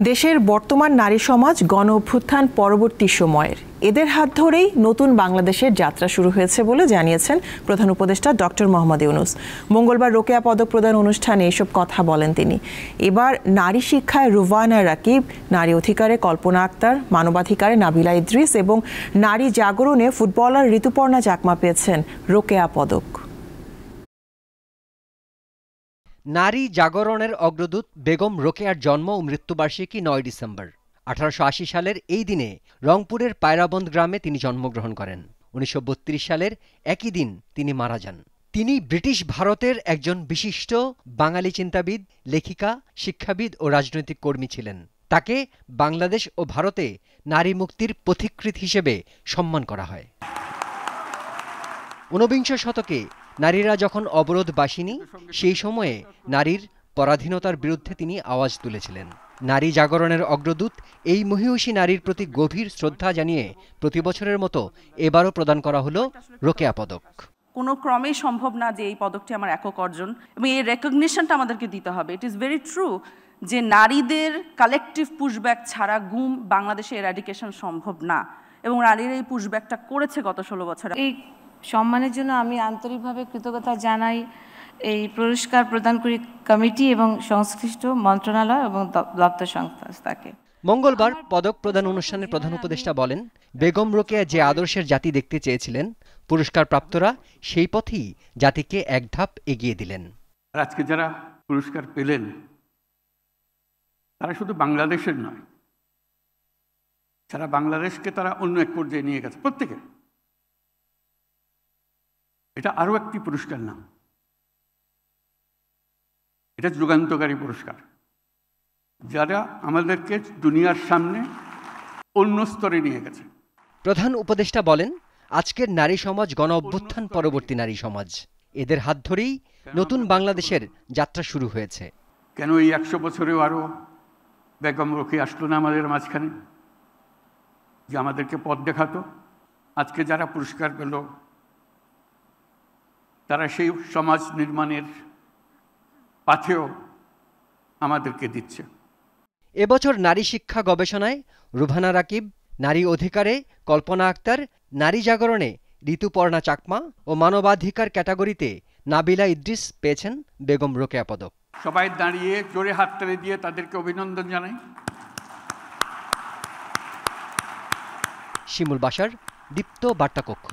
দেশের বর্তমান নারী সমাজ গণ অভ্যুত্থান পরবর্তী সময়ের এদের হাত ধরেই নতুন বাংলাদেশের যাত্রা শুরু হয়েছে বলে জানিয়েছেন প্রধান উপদেষ্টা ডক্টর মোহাম্মদ ইউনূস। মঙ্গলবার রোকেয়া পদক প্রদান অনুষ্ঠানে এসব কথা বলেন তিনি। এবার নারী শিক্ষায় রুবানা রাকিব, নারী অধিকারে কল্পনা আক্তার, মানবাধিকারে নাবিলা ইদ্রিস এবং নারী জাগরণে ফুটবলার ঋতুপর্ণা চাকমা পেয়েছেন রোকেয়া পদক। নারী জাগরণের অগ্রদূত বেগম রোকেয়ার জন্ম ও মৃত্যুবার্ষিকী ৯ ডিসেম্বর। ১৮৮০ সালের এই দিনে রংপুরের পায়রাবন্দ গ্রামে তিনি জন্মগ্রহণ করেন। ১৯৩২ সালের একই দিন তিনি মারা যান। তিনি ব্রিটিশ ভারতের একজন বিশিষ্ট বাঙালি চিন্তাবিদ, লেখিকা, শিক্ষাবিদ ও রাজনৈতিক কর্মী ছিলেন। তাকে বাংলাদেশ ও ভারতে নারী মুক্তির পথিকৃৎ হিসেবে সম্মান করা হয়। ঊনবিংশ শতকে নারীরা যখন অবরোধ বাসিনী, সেই সময়ে নারীর পরাধীনতার বিরুদ্ধে তিনি আওয়াজ তুলেছিলেন। নারী জাগরণের অগ্রদূত এই মহিয়সী নারীর প্রতি গভীর শ্রদ্ধা জানিয়ে প্রতি বছরের মতো এবারও প্রদান করা হলো রোকেয়া পদক। কোনো ক্রমেই সম্ভব না যে এই পদকটি আমার একক অর্জন, এবং এই রেকগনিশনটা আমাদেরকে দিতে হবে। ইট ইজ ভেরি ট্রু যে নারীদের কালেকটিভ পুশব্যাক ছাড়া গুম বাংলাদেশে এরাডিকেশন সম্ভব না, এবং নারীরা এই পুশব্যাকটা করেছে গত ১৬ বছরে। এই সম্মানের জন্য আমি আন্তরিকভাবে কৃতজ্ঞতা জানাই এই পুরস্কার প্রদানকারী কমিটি এবং সংশ্লিষ্ট মন্ত্রণালয় এবং দপ্তর সংস্থাকে। মঙ্গলবার পদক প্রদান অনুষ্ঠানে প্রধান উপদেষ্টা বলেন, বেগম রোকেয়া যে আদর্শের জাতি দেখতে চেয়েছিলেন, পুরস্কার প্রাপ্তরা সেই পথেই জাতিকে এক ধাপ এগিয়ে দিলেন। আজকে যারা পুরস্কার পেলেন তারা শুধু বাংলাদেশের নয়, সারা বাংলাদেশকে তারা অন্য এক পর্যায়ে নিয়ে গেছে প্রত্যেকে। এটা আরো একটি পুরস্কার না, এটা যুগান্তকারী পুরস্কার, যারা আমাদেরকে দুনিয়ার সামনে অন্য স্তরে নিয়ে গেছে। প্রধান উপদেষ্টা বলেন, আজকের নারী সমাজ গণ অভ্যুত্থান পরবর্তী নারী সমাজ। এদের হাত ধরেই নতুন বাংলাদেশের যাত্রা শুরু হয়েছে। কেন এই ১০০ বছরেও আরো বেগম রোকেয়া আসলো না আমাদের মাঝখানে, যে আমাদেরকে পথ দেখাতো? আজকে যারা পুরস্কার পেল তারা সেই সমাজ নির্মাণের পাথেও আমাদেরকে দিচ্ছে। এবছর নারী শিক্ষা গবেষণায় রুবানা রাকিব, নারী অধিকারে কল্পনা আক্তার, নারী জাগরণে ঋতুপর্ণা চাকমা ও মানবাধিকার ক্যাটাগরিতে নাবিলা ইদ্রিস পেয়েছেন বেগম রোকেয়া পদক। সবাই দাঁড়িয়ে জোরে হাততালি দিয়ে তাদেরকে অভিনন্দন জানাই। শিমুল বাশার, দীপ্ত বার্তা কক্ষ।